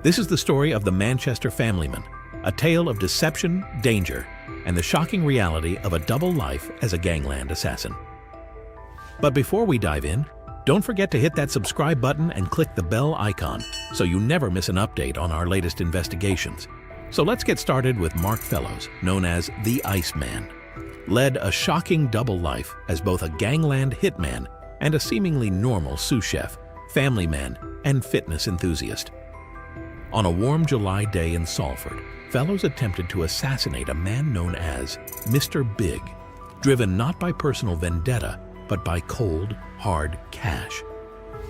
This is the story of the Manchester Familieman, a tale of deception, danger, and the shocking reality of a double life as a gangland assassin. But before we dive in, don't forget to hit that subscribe button and click the bell icon so you never miss an update on our latest investigations. So let's get started with Mark Fellows, known as the Iceman. Led a shocking double life as both a gangland hitman and a seemingly normal sous chef, family man, and fitness enthusiast. On a warm July day in Salford, Fellows attempted to assassinate a man known as Mr. Big, driven not by personal vendetta, but by cold, hard cash.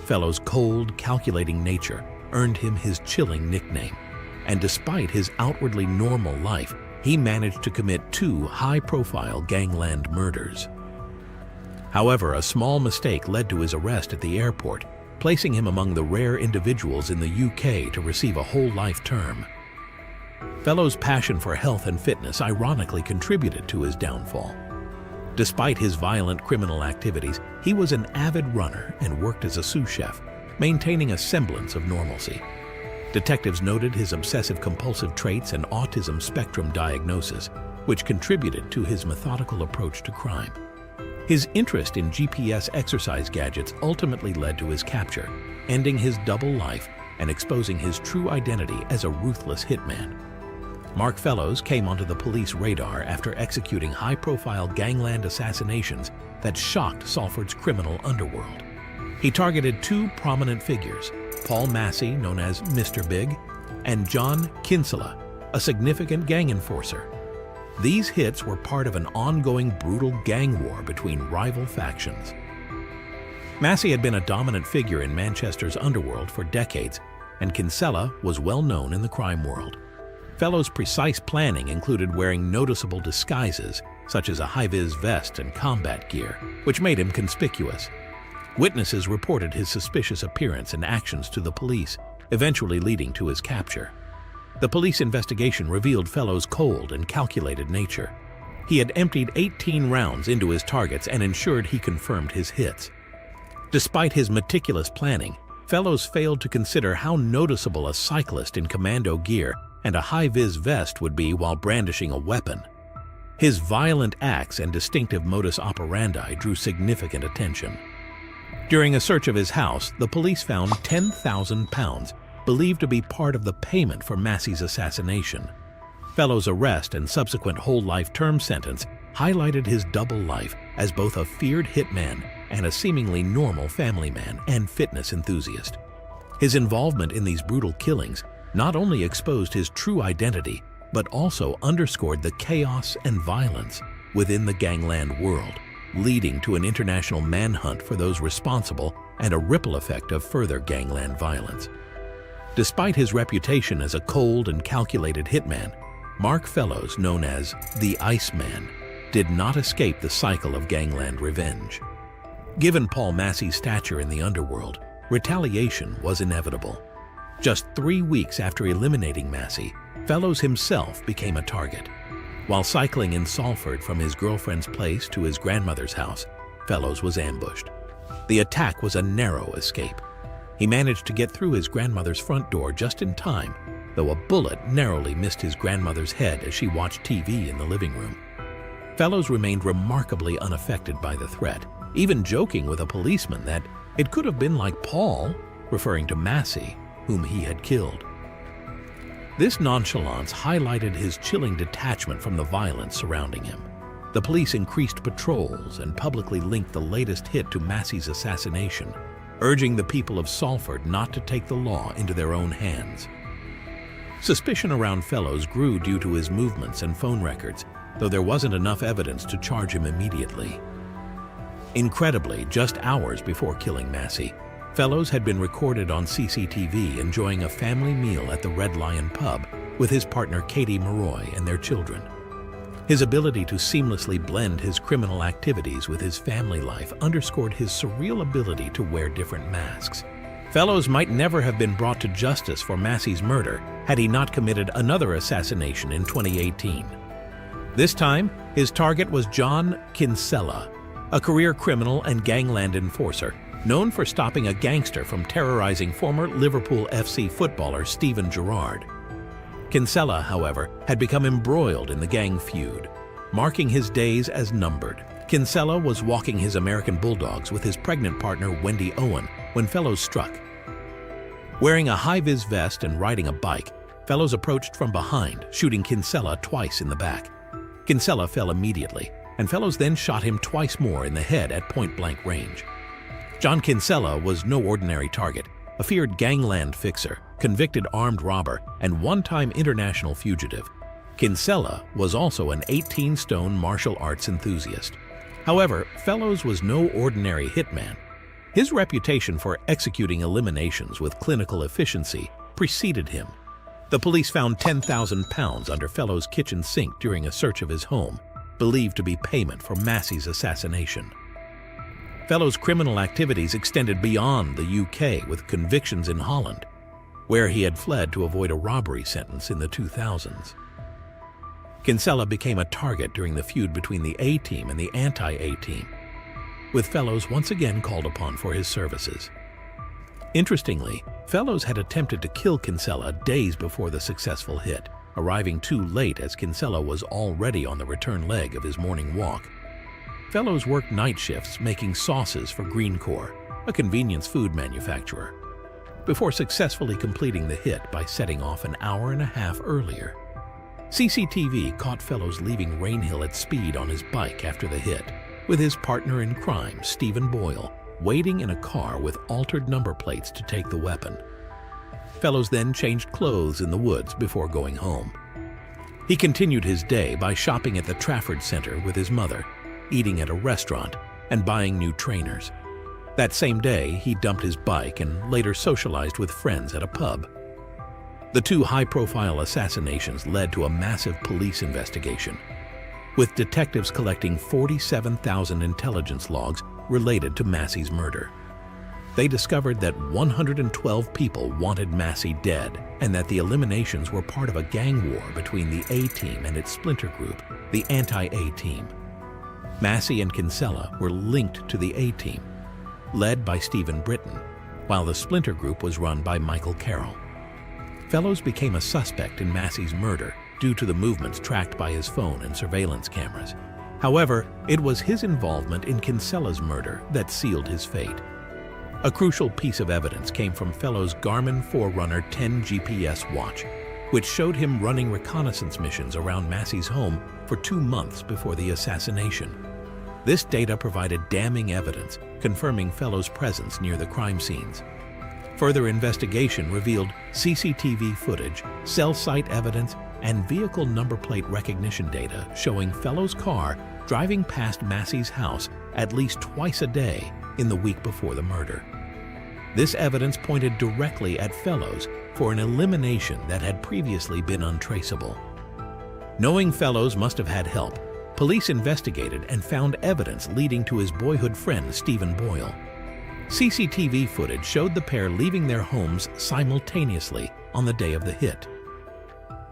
Fellows' cold, calculating nature earned him his chilling nickname, and despite his outwardly normal life, he managed to commit 2 high-profile gangland murders. However, a small mistake led to his arrest at the airport, placing him among the rare individuals in the UK to receive a whole life term. Fellows' passion for health and fitness ironically contributed to his downfall. Despite his violent criminal activities, he was an avid runner and worked as a sous chef, maintaining a semblance of normalcy. Detectives noted his obsessive-compulsive traits and autism spectrum diagnosis, which contributed to his methodical approach to crime. His interest in GPS exercise gadgets ultimately led to his capture, ending his double life and exposing his true identity as a ruthless hitman. Mark Fellows came onto the police radar after executing high-profile gangland assassinations that shocked Salford's criminal underworld. He targeted 2 prominent figures, Paul Massey, known as Mr. Big, and John Kinsella, a significant gang enforcer. These hits were part of an ongoing brutal gang war between rival factions. Massey had been a dominant figure in Manchester's underworld for decades, and Kinsella was well known in the crime world. Fellows' precise planning included wearing noticeable disguises, such as a high-vis vest and combat gear, which made him conspicuous. Witnesses reported his suspicious appearance and actions to the police, eventually leading to his capture. The police investigation revealed Fellows' cold and calculated nature. He had emptied 18 rounds into his targets and ensured he confirmed his hits. Despite his meticulous planning, Fellows failed to consider how noticeable a cyclist in commando gear and a high-vis vest would be while brandishing a weapon. His violent acts and distinctive modus operandi drew significant attention. During a search of his house, the police found £10,000, believed to be part of the payment for Massey's assassination. Fellows' arrest and subsequent whole-life term sentence highlighted his double life as both a feared hitman and a seemingly normal family man and fitness enthusiast. His involvement in these brutal killings not only exposed his true identity, but also underscored the chaos and violence within the gangland world, leading to an international manhunt for those responsible and a ripple effect of further gangland violence. Despite his reputation as a cold and calculated hitman, Mark Fellows, known as the Iceman, did not escape the cycle of gangland revenge. Given Paul Massey's stature in the underworld, retaliation was inevitable. Just 3 weeks after eliminating Massey, Fellows himself became a target. While cycling in Salford from his girlfriend's place to his grandmother's house, Fellows was ambushed. The attack was a narrow escape. He managed to get through his grandmother's front door just in time, though a bullet narrowly missed his grandmother's head as she watched TV in the living room. Fellows remained remarkably unaffected by the threat, even joking with a policeman that it could have been like Paul, referring to Massey, whom he had killed. This nonchalance highlighted his chilling detachment from the violence surrounding him. The police increased patrols and publicly linked the latest hit to Massey's assassination, urging the people of Salford not to take the law into their own hands. Suspicion around Fellows grew due to his movements and phone records, though there wasn't enough evidence to charge him immediately. Incredibly, just hours before killing Massey, Fellows had been recorded on CCTV enjoying a family meal at the Red Lion pub with his partner Katie Maroy and their children. His ability to seamlessly blend his criminal activities with his family life underscored his surreal ability to wear different masks. Fellows might never have been brought to justice for Massey's murder had he not committed another assassination in 2018. This time, his target was John Kinsella, a career criminal and gangland enforcer known for stopping a gangster from terrorizing former Liverpool FC footballer Steven Gerrard. Kinsella, however, had become embroiled in the gang feud, marking his days as numbered. Kinsella was walking his American Bulldogs with his pregnant partner Wendy Owen when Fellows struck. Wearing a high-vis vest and riding a bike, Fellows approached from behind, shooting Kinsella twice in the back. Kinsella fell immediately, and Fellows then shot him twice more in the head at point-blank range. John Kinsella was no ordinary target, a feared gangland fixer, convicted armed robber, and one-time international fugitive. Kinsella was also an 18-stone martial arts enthusiast. However, Fellows was no ordinary hitman. His reputation for executing eliminations with clinical efficiency preceded him. The police found £10,000 under Fellows' kitchen sink during a search of his home, believed to be payment for Massey's assassination. Fellows' criminal activities extended beyond the UK with convictions in Holland, where he had fled to avoid a robbery sentence in the 2000s. Kinsella became a target during the feud between the A-Team and the anti-A-Team, with Fellows once again called upon for his services. Interestingly, Fellows had attempted to kill Kinsella days before the successful hit, arriving too late as Kinsella was already on the return leg of his morning walk. Fellows worked night shifts making sauces for Greencore, a convenience food manufacturer, before successfully completing the hit by setting off an hour and a half earlier. CCTV caught Fellows leaving Rainhill at speed on his bike after the hit, with his partner in crime, Stephen Boyle, waiting in a car with altered number plates to take the weapon. Fellows then changed clothes in the woods before going home. He continued his day by shopping at the Trafford Centre with his mother, eating at a restaurant, and buying new trainers. That same day, he dumped his bike and later socialized with friends at a pub. The two high-profile assassinations led to a massive police investigation, with detectives collecting 47,000 intelligence logs related to Massey's murder. They discovered that 112 people wanted Massey dead and that the eliminations were part of a gang war between the A-Team and its splinter group, the anti-A-Team. Massey and Kinsella were linked to the A-Team, led by Stephen Britton, while the splinter group was run by Michael Carroll. Fellows became a suspect in Massey's murder due to the movements tracked by his phone and surveillance cameras. However, it was his involvement in Kinsella's murder that sealed his fate. A crucial piece of evidence came from Fellows' Garmin Forerunner 10 GPS watch, which showed him running reconnaissance missions around Massey's home for 2 months before the assassination. This data provided damning evidence, confirming Fellows' presence near the crime scenes. Further investigation revealed CCTV footage, cell site evidence, and vehicle number plate recognition data showing Fellows' car driving past Massey's house at least twice a day in the week before the murder. This evidence pointed directly at Fellows for an elimination that had previously been untraceable. Knowing Fellows must have had help, police investigated and found evidence leading to his boyhood friend Stephen Boyle. CCTV footage showed the pair leaving their homes simultaneously on the day of the hit.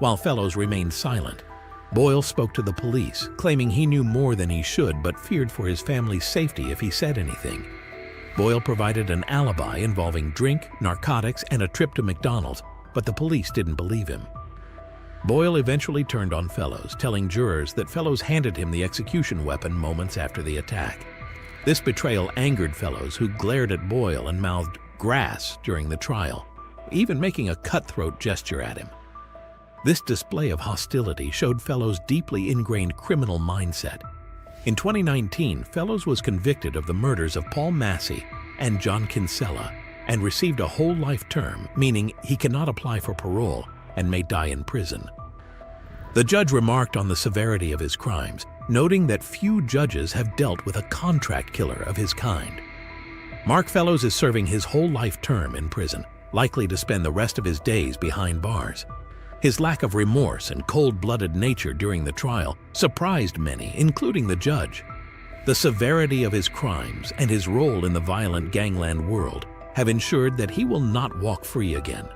While Fellows remained silent, Boyle spoke to the police, claiming he knew more than he should but feared for his family's safety if he said anything. Boyle provided an alibi involving drink, narcotics, and a trip to McDonald's, but the police didn't believe him. Boyle eventually turned on Fellows, telling jurors that Fellows handed him the execution weapon moments after the attack. This betrayal angered Fellows, who glared at Boyle and mouthed "grass" during the trial, even making a cutthroat gesture at him. This display of hostility showed Fellows' deeply ingrained criminal mindset. In 2019, Fellows was convicted of the murders of Paul Massey and John Kinsella and received a whole life term, meaning he cannot apply for parole and may die in prison. The judge remarked on the severity of his crimes, noting that few judges have dealt with a contract killer of his kind. Mark Fellows is serving his whole life term in prison, likely to spend the rest of his days behind bars. His lack of remorse and cold-blooded nature during the trial surprised many, including the judge. The severity of his crimes and his role in the violent gangland world have ensured that he will not walk free again.